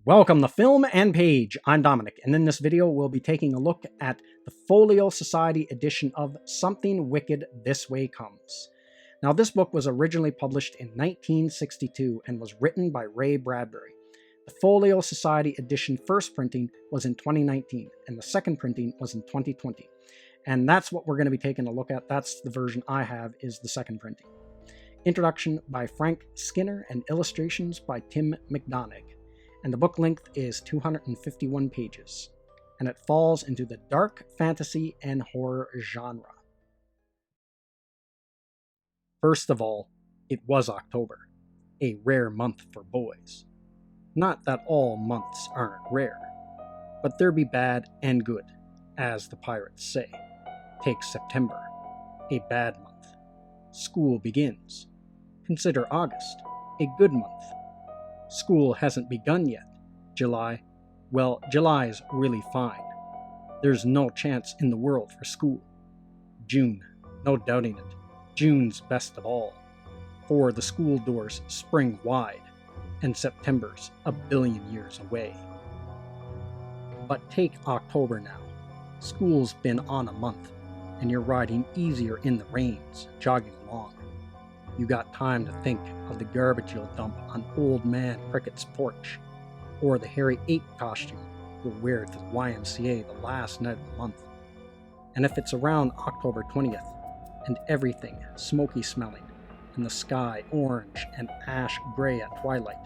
Welcome to Film and Page. I'm Dominic, and in this video we'll be taking a look at the Folio Society edition of Something Wicked This Way Comes. Now, this book was originally published in 1962 and was written by Ray Bradbury. The Folio Society edition first printing was in 2019, and the second printing was in 2020. And that's what we're going to be taking a look at. That's the version I have, is the second printing. Introduction by Frank Skinner and illustrations by Tim McDonough. And the book length is 251 pages, and it falls into the dark fantasy and horror genre. First of all, it was October, a rare month for boys. Not that all months aren't rare, but there be bad and good, as the pirates say. Take September, a bad month. School begins. Consider August, a good month. School hasn't begun yet. July, well, July's really fine. There's no chance in the world for school. June, no doubting it. June's best of all. For the school doors spring wide, and September's a billion years away. But take October now. School's been on a month, and you're riding easier in the reins, jogging along. You got time to think of the garbage you'll dump on Old Man Cricket's porch, or the hairy ape costume you'll wear to the YMCA the last night of the month. And if it's around October 20th, and everything smoky smelling, and the sky orange and ash gray at twilight,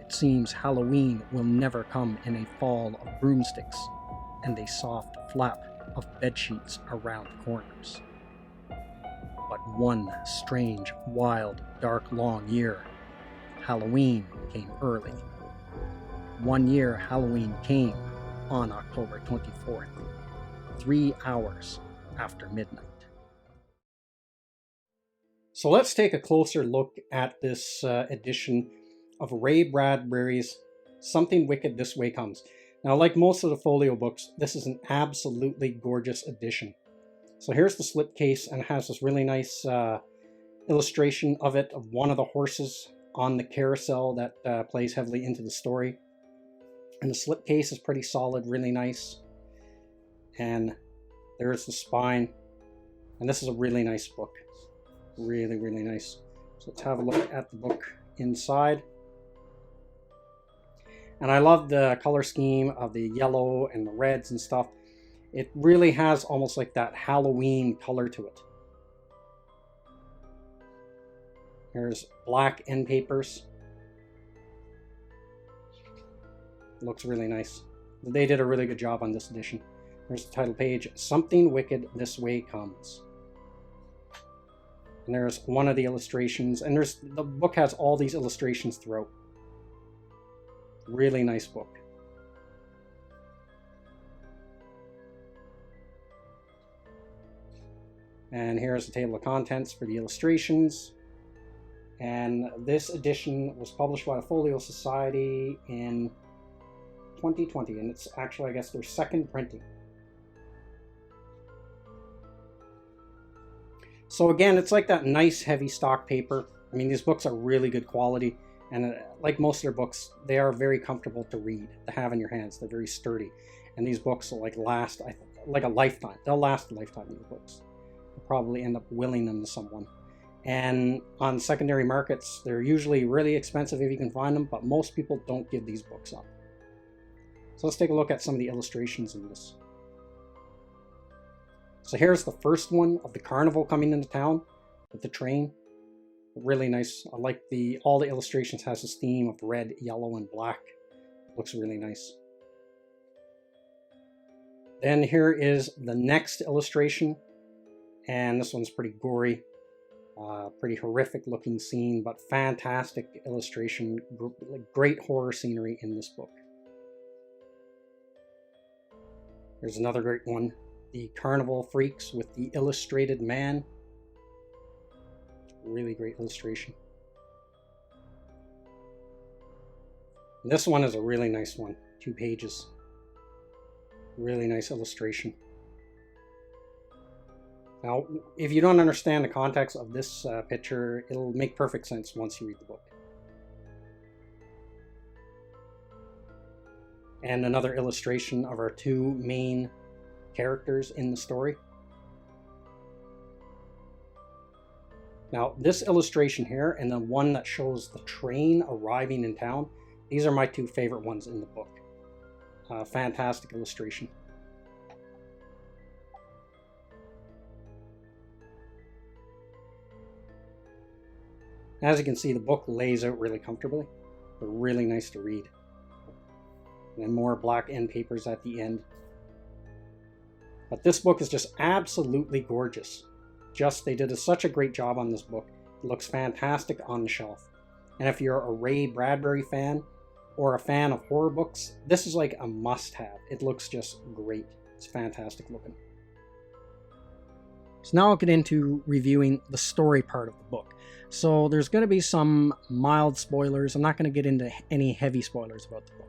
it seems Halloween will never come in a fall of broomsticks and a soft flap of bedsheets around the corners. But one strange, wild, dark, long year, Halloween came early. 1 year Halloween came on October 24th, 3 hours after midnight. So let's take a closer look at this edition of Ray Bradbury's Something Wicked This Way Comes. Now, like most of the folio books, this is an absolutely gorgeous edition. So here's the slipcase, and it has this really nice illustration of it, of one of the horses on the carousel that plays heavily into the story. And the slipcase is pretty solid, really nice. And there's the spine. And this is a really nice book. Really, really nice. So let's have a look at the book inside. And I love the color scheme of the yellow and the reds and stuff. It really has almost like that Halloween color to it. There's black end papers. Looks really nice. They did a really good job on this edition. There's the title page, Something Wicked This Way Comes. And there's one of the illustrations, and the book has all these illustrations throughout. Really nice book. And here's the table of contents for the illustrations. And this edition was published by the Folio Society in 2020, and it's actually, I guess, their second printing. So again, it's like that nice heavy stock paper. I mean, these books are really good quality, and like most of their books, they are very comfortable to read, to have in your hands. They're very sturdy, and these books will last like a lifetime. They'll last a lifetime, these books. You'll probably end up willing them to someone. And on secondary markets, they're usually really expensive if you can find them, but most people don't give these books up. So let's take a look at some of the illustrations in this. So here's the first one of the carnival coming into town with the train. Really nice. I like all the illustrations has this theme of red, yellow, and black. Looks really nice. Then here is the next illustration, and this one's pretty gory. Pretty horrific looking scene, but fantastic illustration. Great horror scenery in this book. There's another great one. The Carnival Freaks with the Illustrated Man. Really great illustration. And this one is a really nice one. 2 pages. Really nice illustration. Now, if you don't understand the context of this picture, it'll make perfect sense once you read the book. and another illustration of our two main characters in the story. Now, this illustration here and the one that shows the train arriving in town, these are my two favorite ones in the book. Fantastic illustration. As you can see, the book lays out really comfortably. They're really nice to read. And more black end papers at the end. But this book is just absolutely gorgeous. They did such a great job on this book. It looks fantastic on the shelf. And if you're a Ray Bradbury fan or a fan of horror books, this is like a must-have. It looks just great. It's fantastic looking. So now I'll get into reviewing the story part of the book. So there's going to be some mild spoilers. I'm not going to get into any heavy spoilers about the book.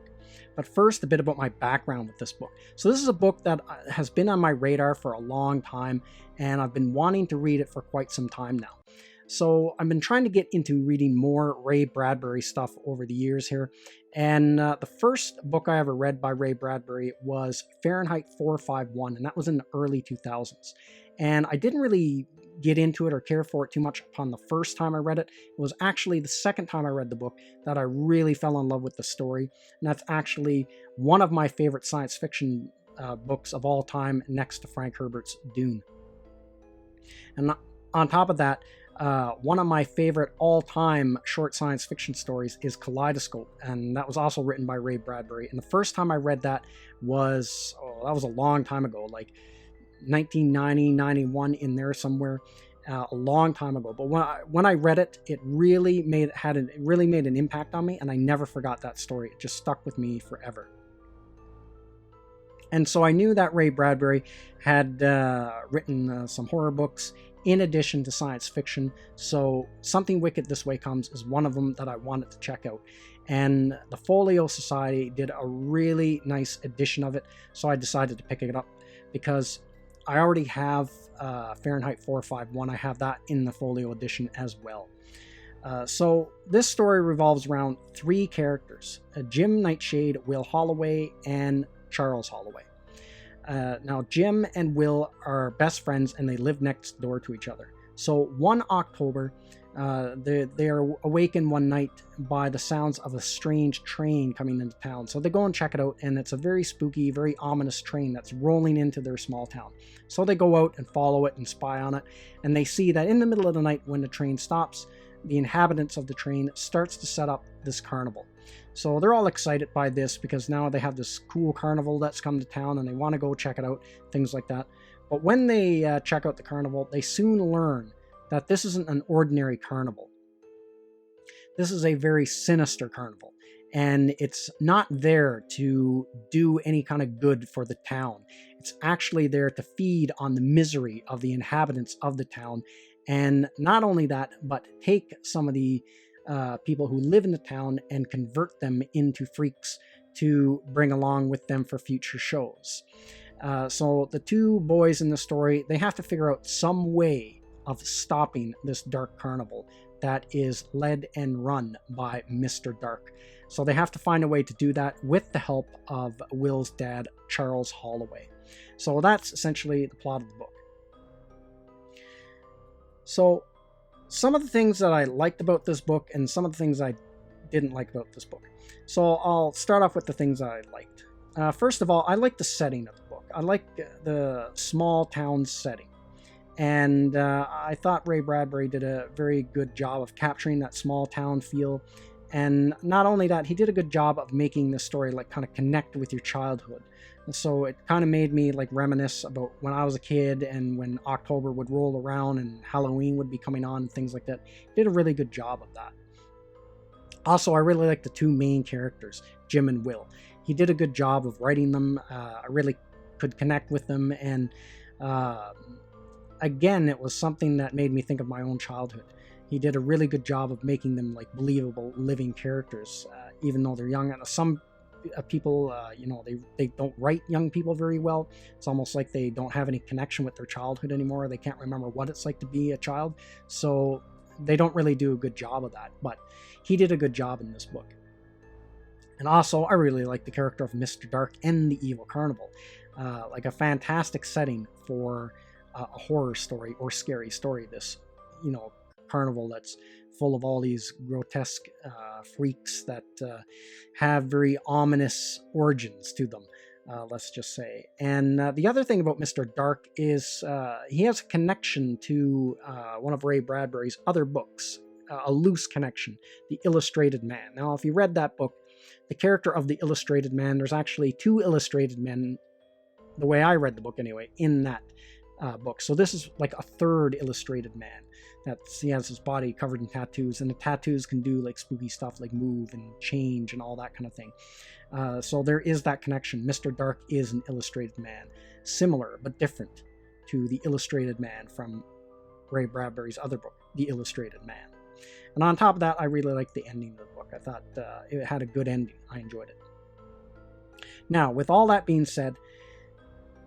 But first, a bit about my background with this book. So this is a book that has been on my radar for a long time, and I've been wanting to read it for quite some time now. So I've been trying to get into reading more Ray Bradbury stuff over the years here. And the first book I ever read by Ray Bradbury was Fahrenheit 451, and that was in the early 2000s. And I didn't really get into it or care for it too much upon the first time I read it. It was actually the second time I read the book that I really fell in love with the story. And that's actually one of my favorite science fiction books of all time, next to Frank Herbert's Dune. And on top of that, one of my favorite all-time short science fiction stories is Kaleidoscope, and that was also written by Ray Bradbury. And the first time I read that was a long time ago, like 1990, 91, in there somewhere, a long time ago. But when I read it, it really made an impact on me, and I never forgot that story. It just stuck with me forever. And so I knew that Ray Bradbury had written some horror books in addition to science fiction. So Something Wicked This Way Comes is one of them that I wanted to check out. And the Folio Society did a really nice edition of it, so I decided to pick it up because I already have Fahrenheit 451. I have that in the Folio edition as well. So this story revolves around three characters: Jim Nightshade, Will Holloway, and Charles Holloway. Now, Jim and Will are best friends, and they live next door to each other. So one October, they are awakened one night by the sounds of a strange train coming into town. So they go and check it out, and it's a very spooky, very ominous train that's rolling into their small town. So they go out and follow it and spy on it, and they see that in the middle of the night when the train stops, the inhabitants of the train starts to set up this carnival. So they're all excited by this because now they have this cool carnival that's come to town and they want to go check it out, things like that. But when they check out the carnival, they soon learn that this isn't an ordinary carnival. This is a very sinister carnival, and it's not there to do any kind of good for the town. It's actually there to feed on the misery of the inhabitants of the town, and not only that, but take some of the people who live in the town and convert them into freaks to bring along with them for future shows. So the two boys in the story, they have to figure out some way of stopping this dark carnival that is led and run by Mr. Dark. So they have to find a way to do that with the help of Will's dad, Charles Holloway. So that's essentially the plot of the book. So some of the things that I liked about this book and some of the things I didn't like about this book. So I'll start off with the things I liked. First of all, I like the setting of the book. I like the small town setting. And I thought Ray Bradbury did a very good job of capturing that small town feel. And not only that, he did a good job of making the story like kind of connect with your childhood. And so it kind of made me like reminisce about when I was a kid and when October would roll around and Halloween would be coming on and things like that. He did a really good job of that. Also, I really like the two main characters, Jim and Will. He did a good job of writing them. I really could connect with them, and again, it was something that made me think of my own childhood. He did a really good job of making them like believable, living characters, even though they're young. And some people, they don't write young people very well. It's almost like they don't have any connection with their childhood anymore. They can't remember what it's like to be a child. So they don't really do a good job of that. But he did a good job in this book. And also, I really like the character of Mr. Dark and the Evil Carnival. Like a fantastic setting for a horror story or scary story. This, carnival that's full of all these grotesque freaks that have very ominous origins to them, let's just say. And the other thing about Mr. Dark is he has a connection to one of Ray Bradbury's other books, a loose connection, The Illustrated Man. Now, if you read that book, the character of the Illustrated Man, there's actually two illustrated men, the way I read the book anyway, in that book. So this is like a third illustrated man. He has his body covered in tattoos, and the tattoos can do like spooky stuff like move and change and all that kind of thing. So there is that connection. Mr. Dark is an illustrated man, similar but different to the Illustrated Man from Ray Bradbury's other book, The Illustrated Man. And on top of that, I really liked the ending of the book. I thought it had a good ending. I enjoyed it. Now, with all that being said,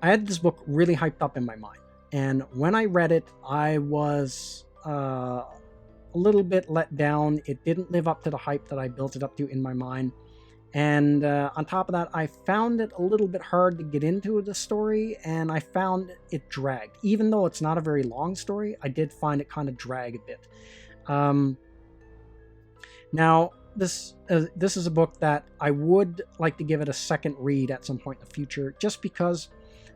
I had this book really hyped up in my mind. And when I read it, I was a little bit let down. It didn't live up to the hype that I built it up to in my mind. And on top of that, I found it a little bit hard to get into the story, and I found it dragged. Even though it's not a very long story, I did find it kind of drag a bit. Now, this is a book that I would like to give it a second read at some point in the future, just because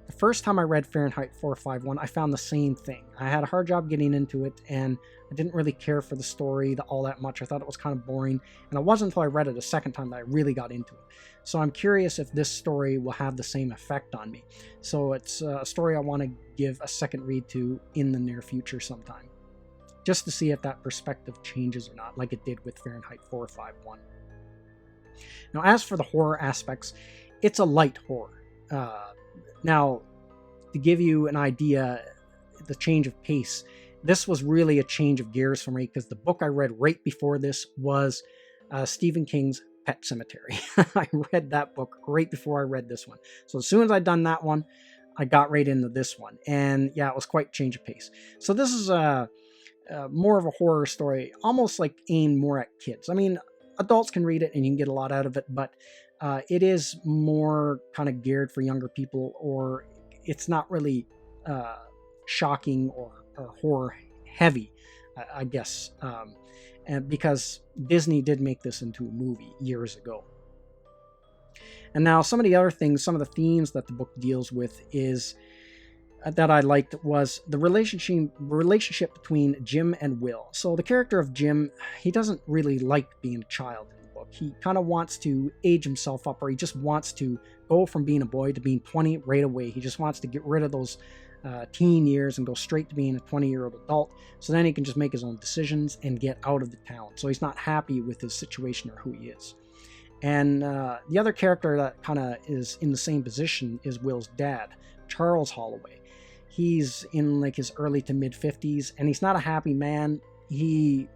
the first time I read Fahrenheit 451, I found the same thing. I had a hard job getting into it, and I didn't really care for the story all that much. I thought it was kind of boring, and it wasn't until I read it a second time that I really got into it. So I'm curious if this story will have the same effect on me. So it's a story I want to give a second read to in the near future sometime, just to see if that perspective changes or not, like it did with Fahrenheit 451. Now, as for the horror aspects, it's a light horror. Now, to give you an idea, the change of pace, this was really a change of gears for me, because the book I read right before this was Stephen King's Pet Sematary. I read that book right before I read this one. So as soon as I'd done that one, I got right into this one. And yeah, it was quite a change of pace. So this is more of a horror story, almost like aimed more at kids. I mean, adults can read it and you can get a lot out of it, but it is more kind of geared for younger people, or it's not really shocking or horror heavy, I guess, and because Disney did make this into a movie years ago. And now some of the other things, some of the themes that the book deals with is that I liked was the relationship between Jim and Will. So the character of Jim, he doesn't really like being a child in the book. He kind of wants to age himself up, or he just wants to go from being a boy to being 20 right away. He just wants to get rid of those teen years and go straight to being a 20-year-old adult, so then he can just make his own decisions and get out of the town. So he's not happy with his situation or who he is. And the other character that kind of is in the same position is Will's dad, Charles Holloway. He's in like his early to mid 50s, and he's not a happy man. He's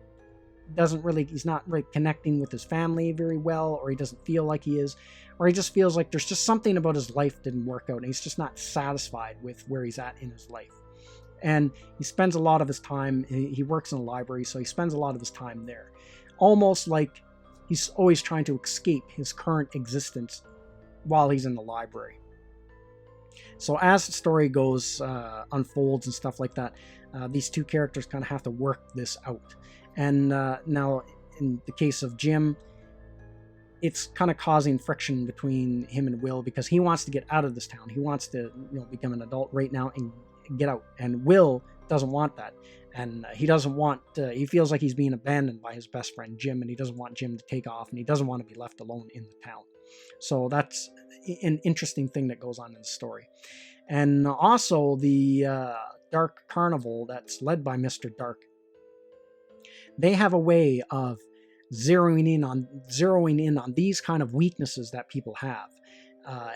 not really connecting with his family very well, or he doesn't feel like he is, or he just feels like there's just something about his life didn't work out, and he's just not satisfied with where he's at in his life. And he spends a lot of his time, he works in a library, so he spends a lot of his time there. Almost like he's always trying to escape his current existence while he's in the library. So as the story goes, unfolds and stuff like that, these two characters kind of have to work this out. And now, in the case of Jim, it's kind of causing friction between him and Will, because he wants to get out of this town. He wants to, become an adult right now and get out. And Will doesn't want that. And he doesn't want, he feels like he's being abandoned by his best friend Jim, and he doesn't want Jim to take off, and he doesn't want to be left alone in the town. So that's an interesting thing that goes on in the story. And also the Dark Carnival that's led by Mr. Dark, they have a way of zeroing in on these kind of weaknesses that people have,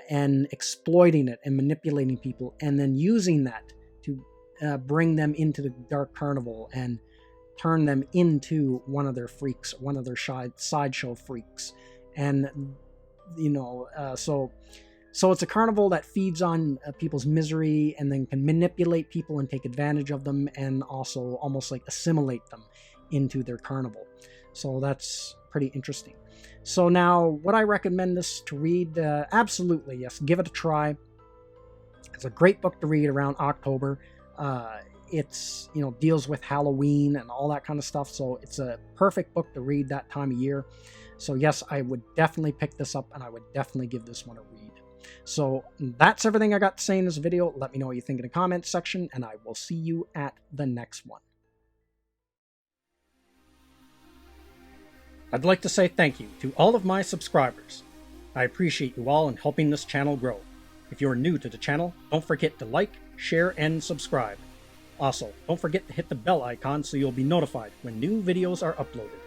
and exploiting it and manipulating people, and then using that to bring them into the Dark Carnival and turn them into one of their freaks, one of their sideshow freaks. And so it's a carnival that feeds on people's misery, and then can manipulate people and take advantage of them, and also almost like assimilate them into their carnival. So that's pretty interesting. So now, would I recommend this to read? Absolutely, yes. Give it a try. It's a great book to read around October. It's, deals with Halloween and all that kind of stuff, so it's a perfect book to read that time of year. So yes, I would definitely pick this up, and I would definitely give this one a read. So that's everything I got to say in this video. Let me know what you think in the comments section, and I will see you at the next one. I'd like to say thank you to all of my subscribers. I appreciate you all in helping this channel grow. If you're new to the channel, don't forget to like, share, and subscribe. Also, don't forget to hit the bell icon so you'll be notified when new videos are uploaded.